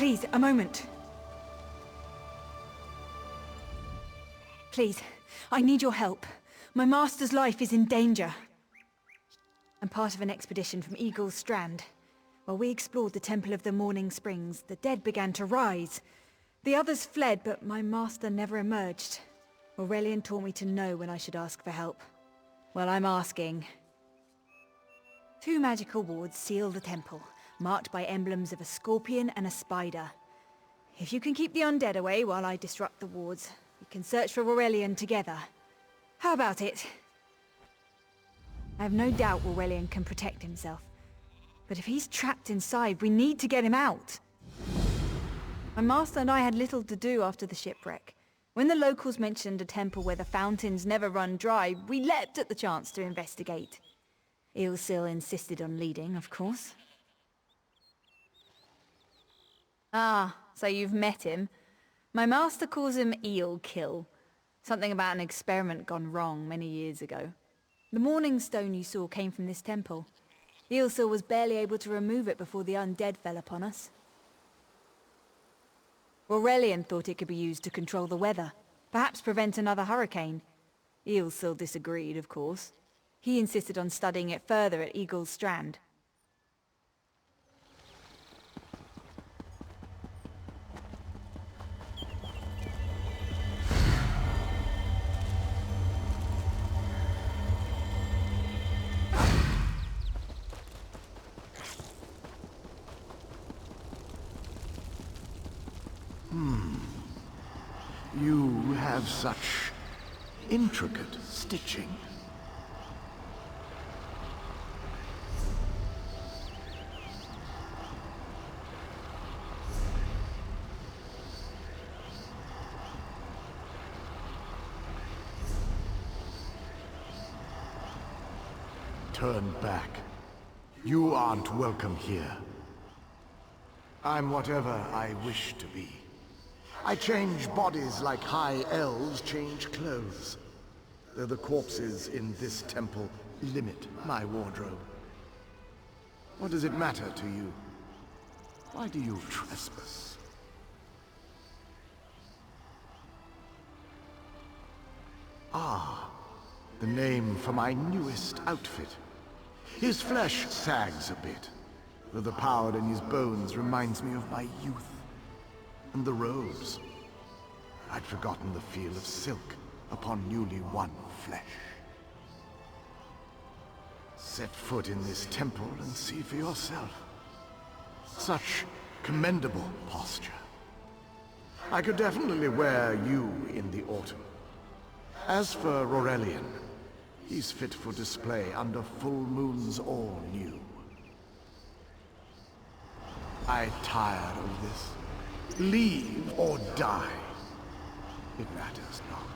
Please, a moment. Please, I need your help. My master's life is in danger. I'm part of an expedition from Eagle's Strand. While we explored the Temple of the Morning Springs, the dead began to rise. The others fled, but my master never emerged. Aurelian taught me to know when I should ask for help. Well, I'm asking. 2 magical wards seal the temple, marked by emblems of a scorpion and a spider. If you can keep the undead away while I disrupt the wards, we can search for Aurelian together. How about it? I have no doubt Aurelian can protect himself. But if he's trapped inside, we need to get him out. My master and I had little to do after the shipwreck. When the locals mentioned a temple where the fountains never run dry, we leapt at the chance to investigate. Eilsil insisted on leading, of course. Ah, so you've met him. My master calls him Eelkill. Something about an experiment gone wrong many years ago. The Morning Stone you saw came from this temple. Eilsil was barely able to remove it before the undead fell upon us. Aurelian thought it could be used to control the weather, perhaps prevent another hurricane. Eilsil disagreed, of course. He insisted on studying it further at Eagle's Strand. You have such intricate stitching. Turn back. You aren't welcome here. I'm whatever I wish to be. I change bodies like high elves change clothes. Though the corpses in this temple limit my wardrobe. What does it matter to you? Why do you trespass? Ah, the name for my newest outfit. His flesh sags a bit, though the power in his bones reminds me of my youth. And the robes. I'd forgotten the feel of silk upon newly won flesh. Set foot in this temple and see for yourself. Such commendable posture. I could definitely wear you in the autumn. As for Aurelian, he's fit for display under full moons all new. I'm tired of this. Leave or die. It matters not.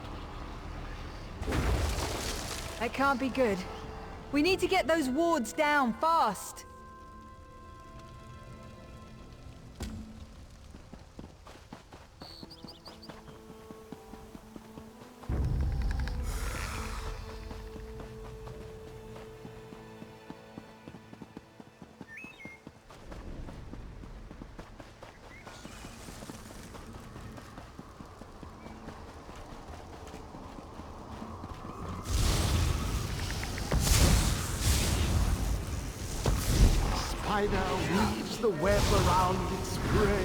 That can't be good. We need to get those wards down, fast! Spider weaves the web around its prey.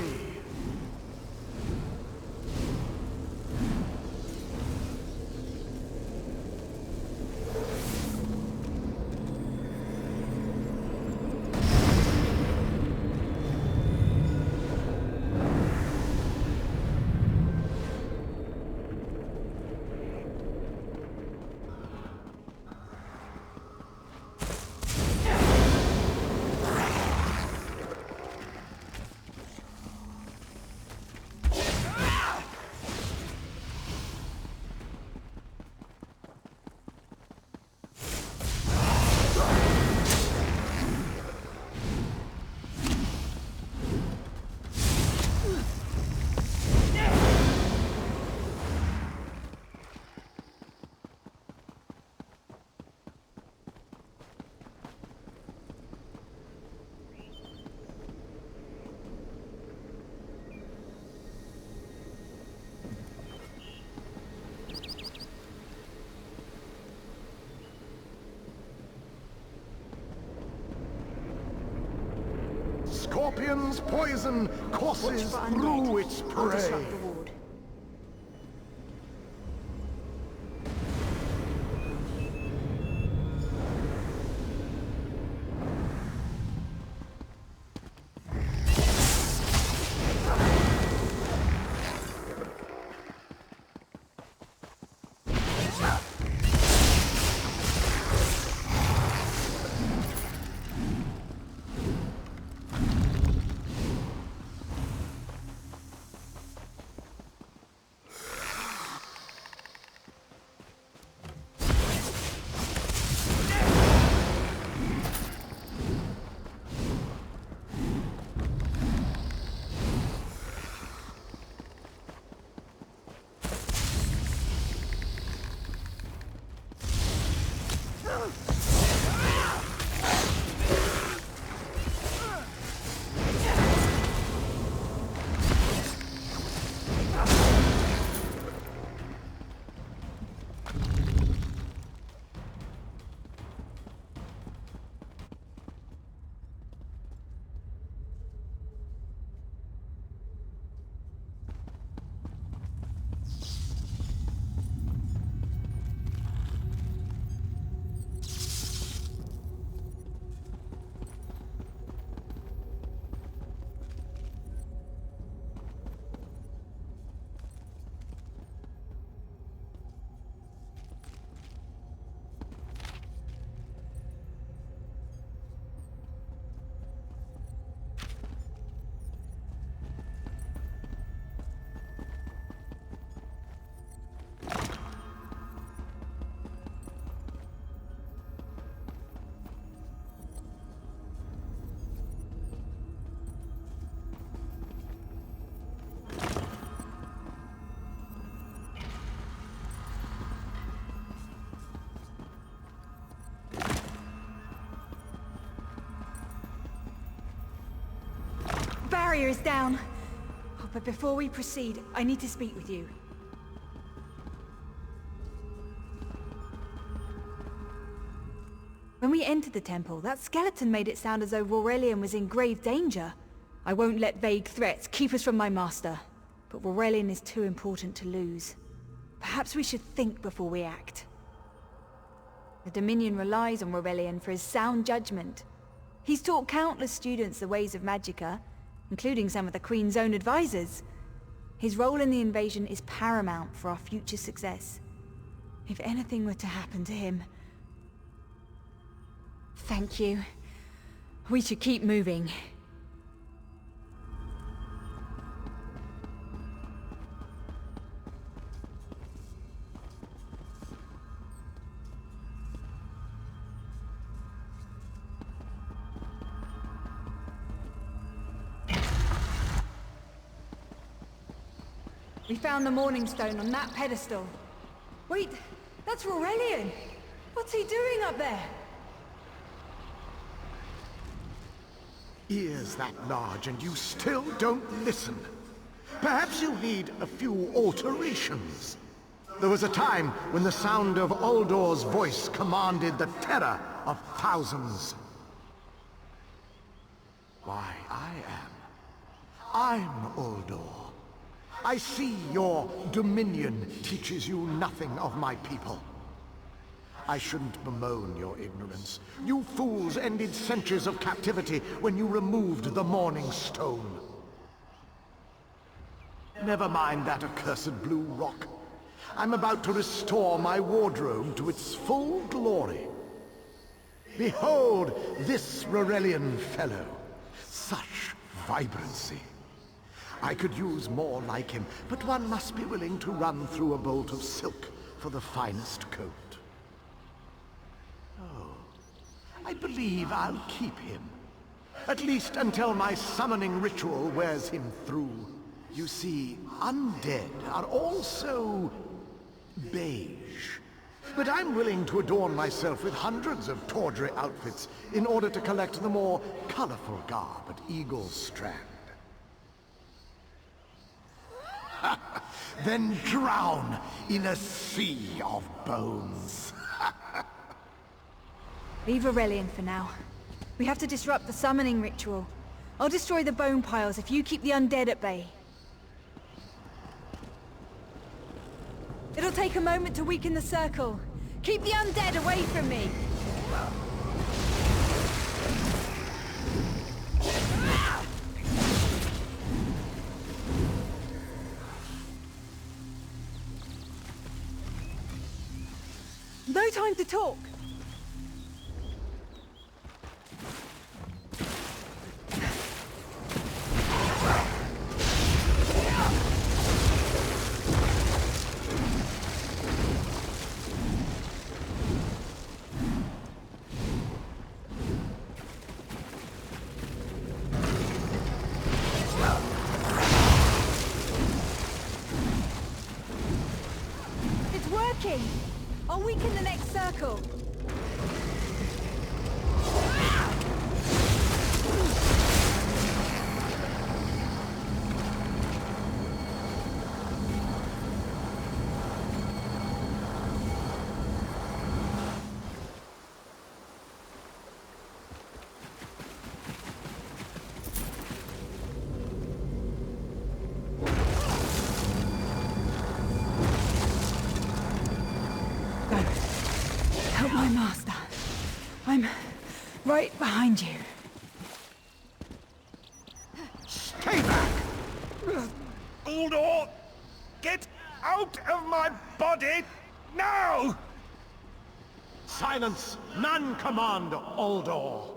scorpion's poison courses through its I'll prey. disrupt the ward. Barrier is down. Oh, but before we proceed, I need to speak with you. When we entered the temple, that skeleton made it sound as though Aurelian was in grave danger. I won't let vague threats keep us from my master. But Aurelian is too important to lose. Perhaps we should think before we act. The Dominion relies on Aurelian for his sound judgment. He's taught countless students the ways of Magicka, including some of the Queen's own advisors. His role in the invasion is paramount for our future success. If anything were to happen to him... Thank you. We should keep moving. We found the Morning Stone on that pedestal. Wait, that's Aurelian! What's he doing up there? Ears that large and you still don't listen. Perhaps you need a few alterations. There was a time when the sound of Uldor's voice commanded the terror of thousands. Why, I'm Uldor. I see your dominion teaches you nothing of my people. I shouldn't bemoan your ignorance. You fools ended centuries of captivity when you removed the Morning Stone. Never mind that accursed blue rock. I'm about to restore my wardrobe to its full glory. Behold this Aurelian fellow. Such vibrancy. I could use more like him, but one must be willing to run through a bolt of silk for the finest coat. Oh, I believe I'll keep him. At least until my summoning ritual wears him through. You see, undead are also beige. But I'm willing to adorn myself with hundreds of tawdry outfits in order to collect the more colorful garb at Eagle's Strand. Then drown in a sea of bones. Leave Aurelian for now. We have to disrupt the summoning ritual. I'll destroy the bone piles if you keep the undead at bay. It'll take a moment to weaken the circle. Keep the undead away from me! No time to talk! It's working! I'll weaken the next circle. Help my master. I'm right behind you. Stay back! Uldor! Get out of my body! Now! Silence! None command, Uldor!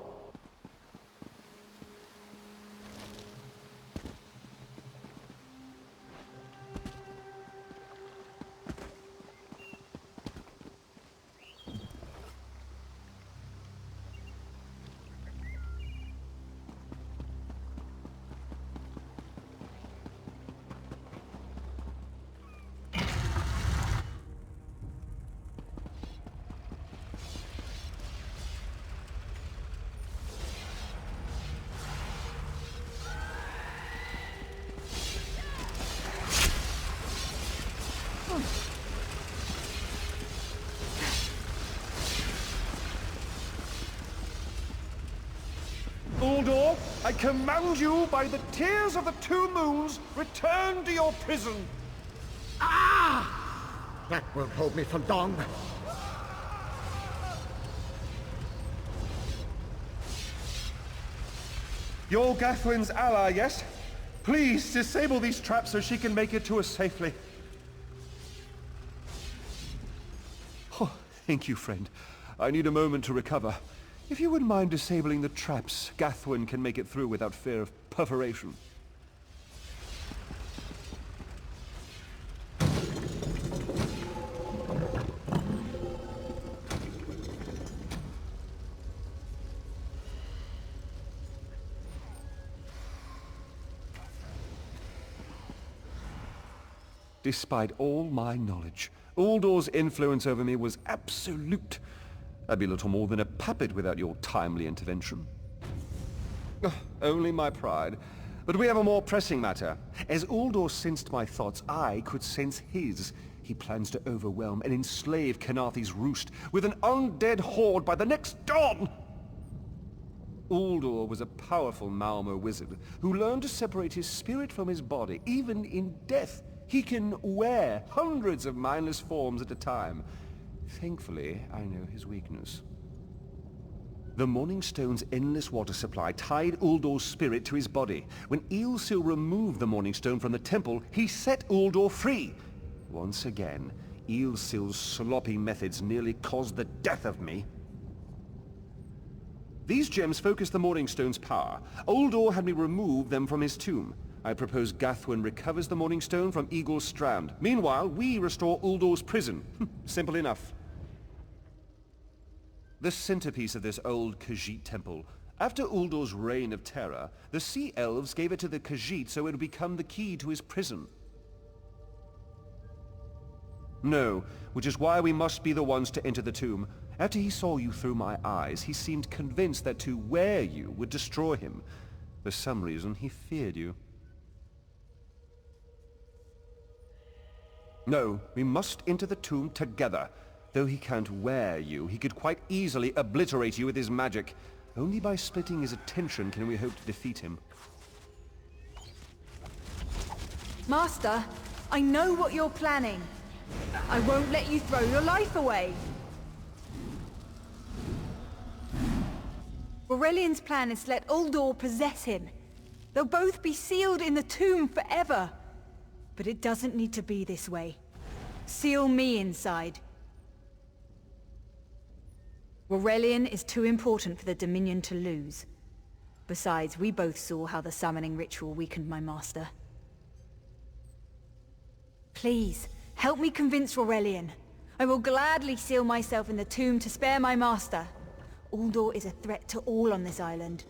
Uldor, I command you by the tears of the two moons, return to your prison! Ah! That will hold me for long. You're Gathwin's ally, yes? Please disable these traps so she can make it to us safely. Oh, thank you, friend. I need a moment to recover. If you wouldn't mind disabling the traps, Gathwin can make it through without fear of perforation. Despite all my knowledge, Uldor's influence over me was absolute. I'd be little more than a puppet without your timely intervention. Only my pride. But we have a more pressing matter. As Uldor sensed my thoughts, I could sense his. He plans to overwhelm and enslave Khenarthi's Roost with an undead horde by the next dawn! Uldor was a powerful Malmo wizard who learned to separate his spirit from his body, even in death. He can wear hundreds of mindless forms at a time. Thankfully, I know his weakness. The Morning Stone's endless water supply tied Uldor's spirit to his body. When Eilsil removed the Morning Stone from the temple, he set Uldor free. Once again, Eilsil's sloppy methods nearly caused the death of me. These gems focus the Morning Stone's power. Uldor had me remove them from his tomb. I propose Gathwin recovers the Morning Stone from Eagle's Strand. Meanwhile, we restore Uldor's prison. Simple enough. The centerpiece of this old Khajiit temple. After Uldor's reign of terror, the Sea Elves gave it to the Khajiit so it would become the key to his prison. No, which is why we must be the ones to enter the tomb. After he saw you through my eyes, he seemed convinced that to wear you would destroy him. For some reason, he feared you. No, we must enter the tomb together. Though he can't wear you, he could quite easily obliterate you with his magic. Only by splitting his attention can we hope to defeat him. Master, I know what you're planning. I won't let you throw your life away. Aurelian's plan is to let Uldor possess him. They'll both be sealed in the tomb forever. But it doesn't need to be this way. Seal me inside. Aurelian is too important for the Dominion to lose. Besides, we both saw how the summoning ritual weakened my master. Please, help me convince Aurelian. I will gladly seal myself in the tomb to spare my master. Uldor is a threat to all on this island.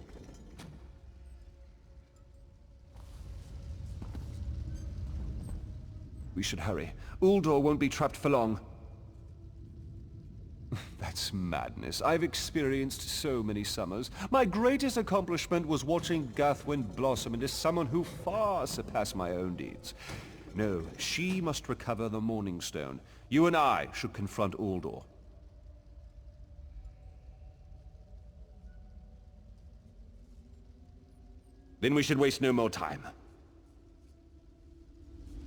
We should hurry. Uldor won't be trapped for long. That's madness. I've experienced so many summers. My greatest accomplishment was watching Gathwin blossom into someone who far surpassed my own deeds. No, she must recover the Morning Stone. You and I should confront Uldor. Then we should waste no more time.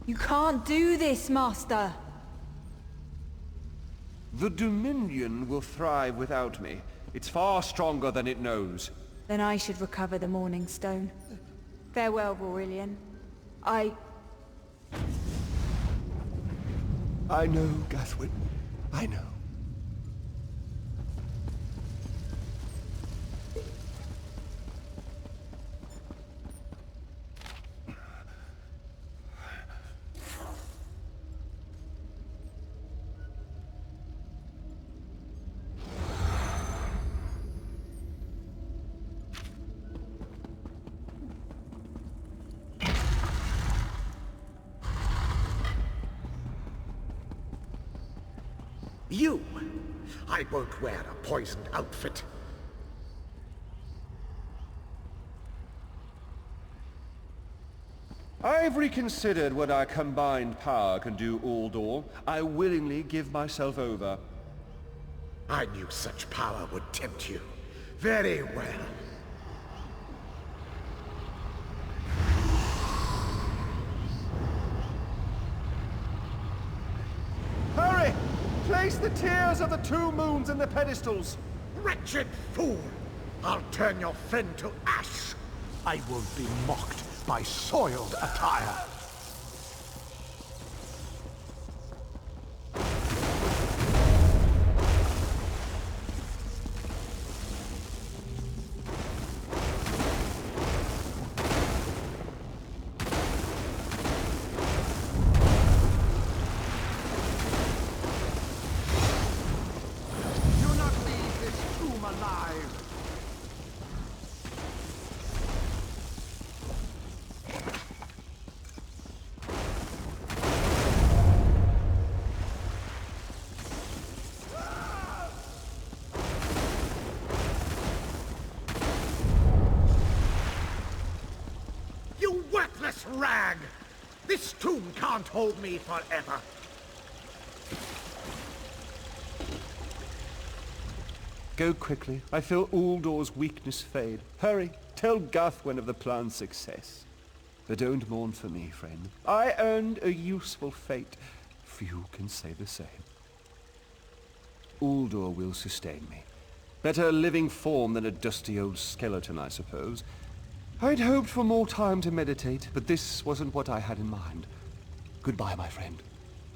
You can't do this, Master! The Dominion will thrive without me. It's far stronger than it knows. Then I should recover the Morning Stone. Farewell, Aurelian. I know, Gathwin. I know. You! I won't wear a poisoned outfit. I've reconsidered what our combined power can do, Uldor. I willingly give myself over. I knew such power would tempt you. Very well. Hurry! Place the tears of the two moons in the pedestals! Wretched fool! I'll turn your friend to ash! I won't be mocked by soiled attire! Rag! This tomb can't hold me forever. Go quickly. I feel Uldor's weakness fade. Hurry, tell Gathwin of the plan's success. But don't mourn for me, friend. I earned a useful fate. Few can say the same. Uldor will sustain me. Better a living form than a dusty old skeleton, I suppose. I'd hoped for more time to meditate, but this wasn't what I had in mind. Goodbye, my friend.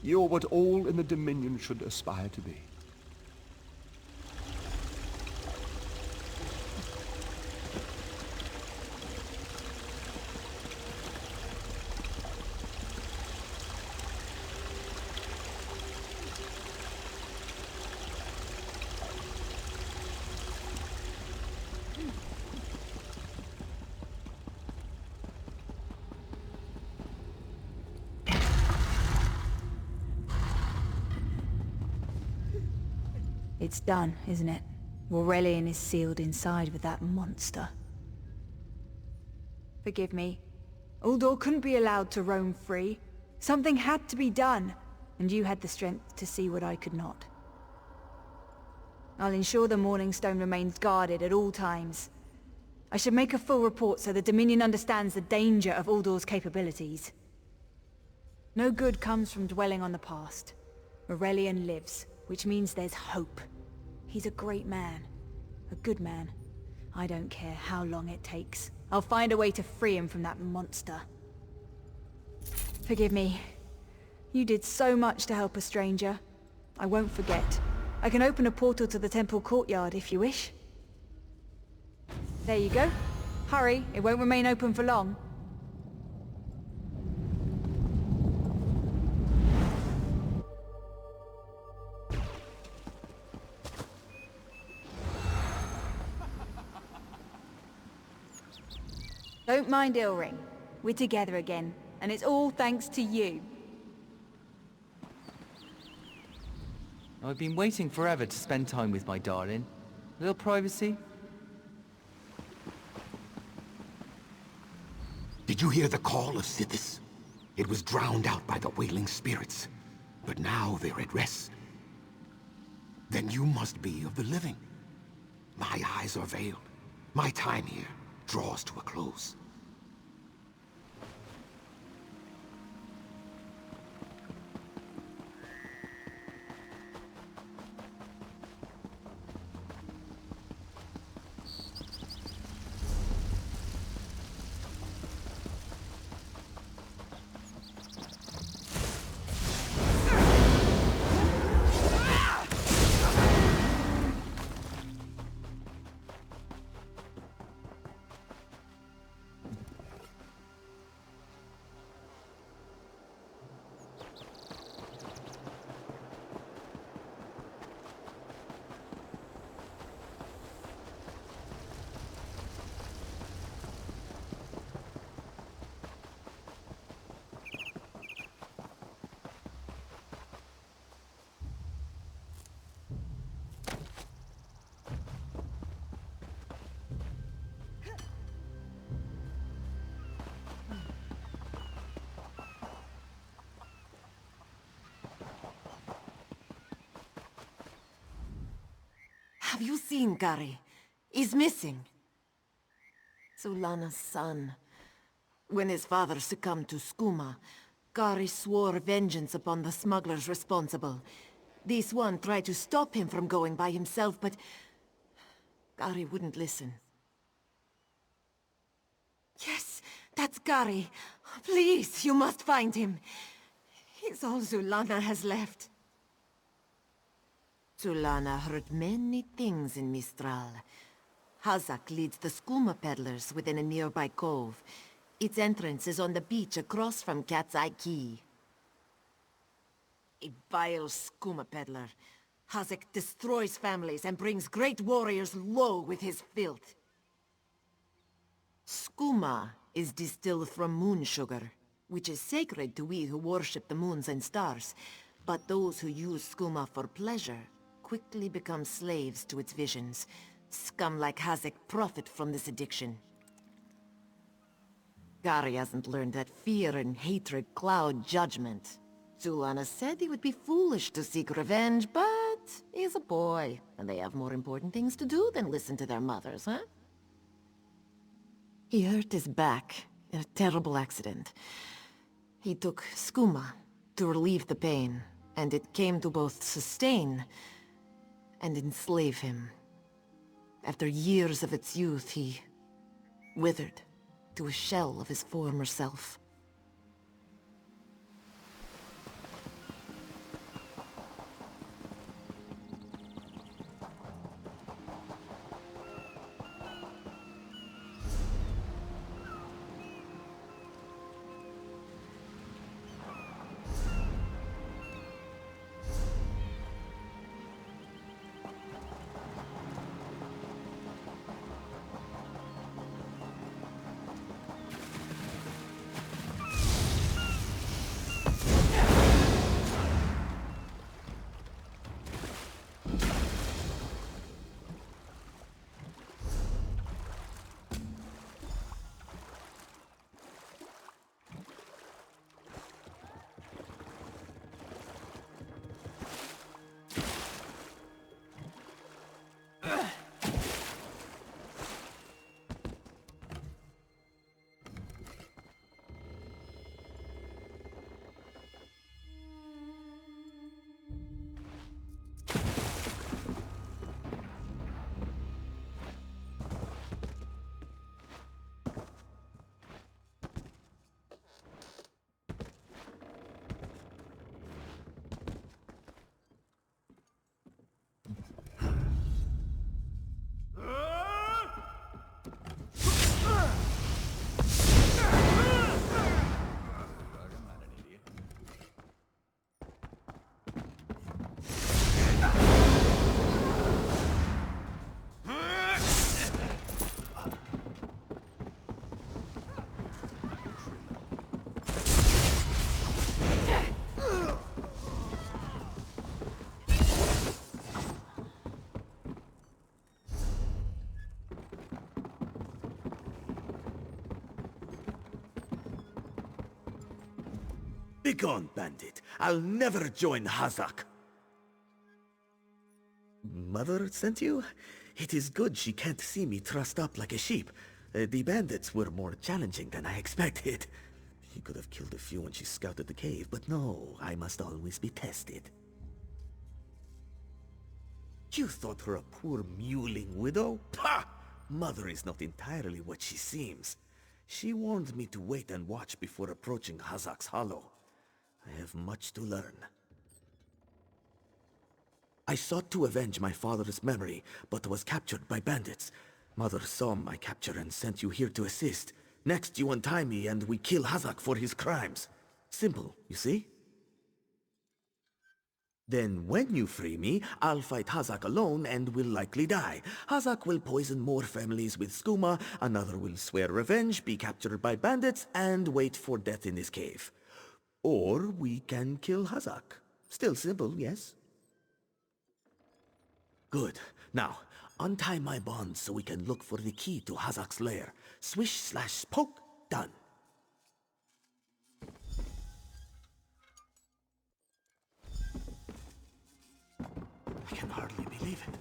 You're what all in the Dominion should aspire to be. It's done, isn't it? Aurelian is sealed inside with that monster. Forgive me. Uldor couldn't be allowed to roam free. Something had to be done, and you had the strength to see what I could not. I'll ensure the Morning Stone remains guarded at all times. I should make a full report so the Dominion understands the danger of Uldor's capabilities. No good comes from dwelling on the past. Aurelian lives, which means there's hope. He's a great man. A good man. I don't care how long it takes. I'll find a way to free him from that monster. Forgive me. You did so much to help a stranger. I won't forget. I can open a portal to the temple courtyard if you wish. There you go. Hurry, it won't remain open for long. Don't mind Ilring. We're together again, and it's all thanks to you. I've been waiting forever to spend time with my darling. A little privacy? Did you hear the call of Sithis? It was drowned out by the wailing spirits, but now they're at rest. Then you must be of the living. My eyes are veiled. My time here draws to a close. Have you seen Gary? He's missing. Sulana's son. When his father succumbed to skooma, Gary swore vengeance upon the smugglers responsible. This one tried to stop him from going by himself, but Gary wouldn't listen. Yes, that's Gary. Please, you must find him. He's all Zulana has left. Zulana heard many things in Mistral. Hazak leads the skooma peddlers within a nearby cove. Its entrance is on the beach across from Cat's Eye Key. A vile skooma peddler. Hazak destroys families and brings great warriors low with his filth. Skooma is distilled from moon sugar, which is sacred to we who worship the moons and stars. But those who use skooma for pleasure quickly become slaves to its visions. Scum like Hazak profit from this addiction. Gary hasn't learned that fear and hatred cloud judgment. Zulana said he would be foolish to seek revenge, but he's a boy, and they have more important things to do than listen to their mothers, huh? He hurt his back in a terrible accident. He took skooma to relieve the pain, and it came to both sustain and enslave him. After years of its youth, he withered to a shell of his former self. Begone, bandit. I'll never join Hazak. Mother sent you? It is good she can't see me trussed up like a sheep. The bandits were more challenging than I expected. She could have killed a few when she scouted the cave, but no, I must always be tested. You thought her a poor mewling widow? Pah! Mother is not entirely what she seems. She warned me to wait and watch before approaching Hazak's Hollow. I have much to learn. I sought to avenge my father's memory, but was captured by bandits. Mother saw my capture and sent you here to assist. Next, you untie me and we kill Hazak for his crimes. Simple, you see? Then when you free me, I'll fight Hazak alone and will likely die. Hazak will poison more families with skooma, another will swear revenge, be captured by bandits, and wait for death in this cave. Or we can kill Hazak. Still simple, yes? Good. Now, untie my bonds so we can look for the key to Hazak's lair. Swish/poke, done. I can hardly believe it.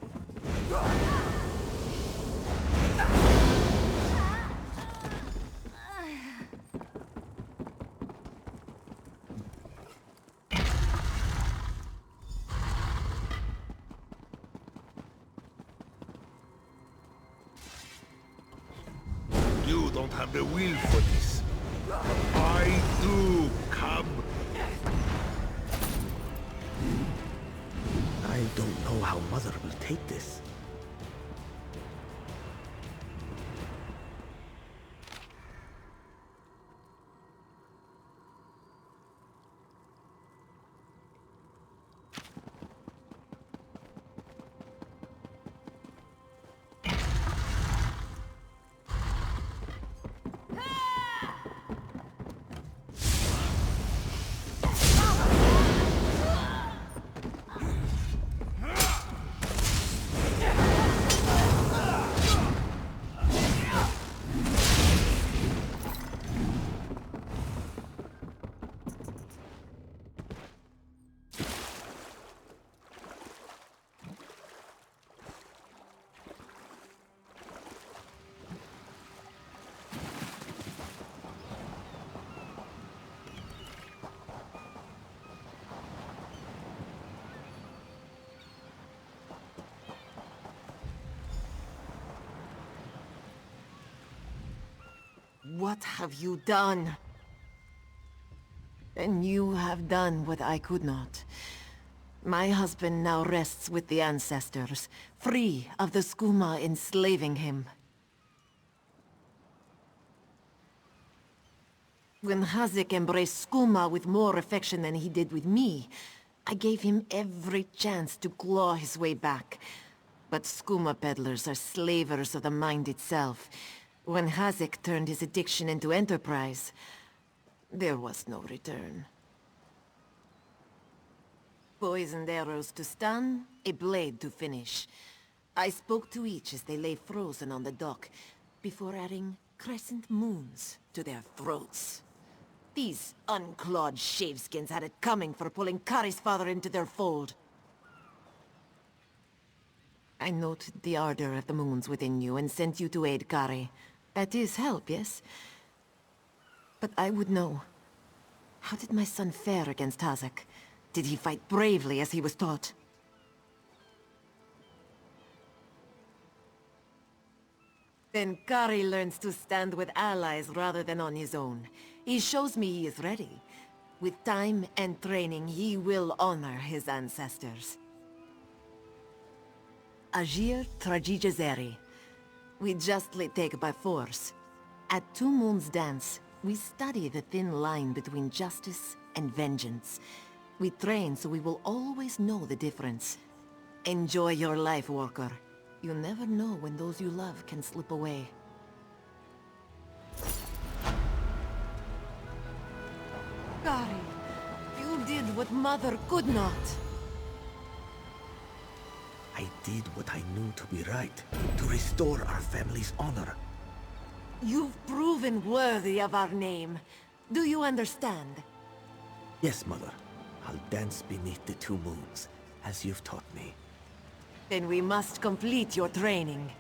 You don't have the will for this. I do. Come. I don't know how Mother will take this. What have you done? And you have done what I could not. My husband now rests with the ancestors, free of the skooma enslaving him. When Hazak embraced skooma with more affection than he did with me, I gave him every chance to claw his way back. But skooma peddlers are slavers of the mind itself. When Hazak turned his addiction into enterprise, there was no return. Poisoned arrows to stun, a blade to finish. I spoke to each as they lay frozen on the dock, before adding crescent moons to their throats. These unclawed shaveskins had it coming for pulling Kari's father into their fold. I noted the ardor of the moons within you and sent you to aid Kari. That is help, yes? But I would know. How did my son fare against Hazak? Did he fight bravely as he was taught? Then Kari learns to stand with allies rather than on his own. He shows me he is ready. With time and training, he will honor his ancestors. Agir Tragijazeri. We justly take by force. At Two Moons Dance, we study the thin line between justice and vengeance. We train so we will always know the difference. Enjoy your life, Walker. You never know when those you love can slip away. Kari, you did what Mother could not. I did what I knew to be right, to restore our family's honor. You've proven worthy of our name. Do you understand? Yes, Mother. I'll dance beneath the two moons, as you've taught me. Then we must complete your training.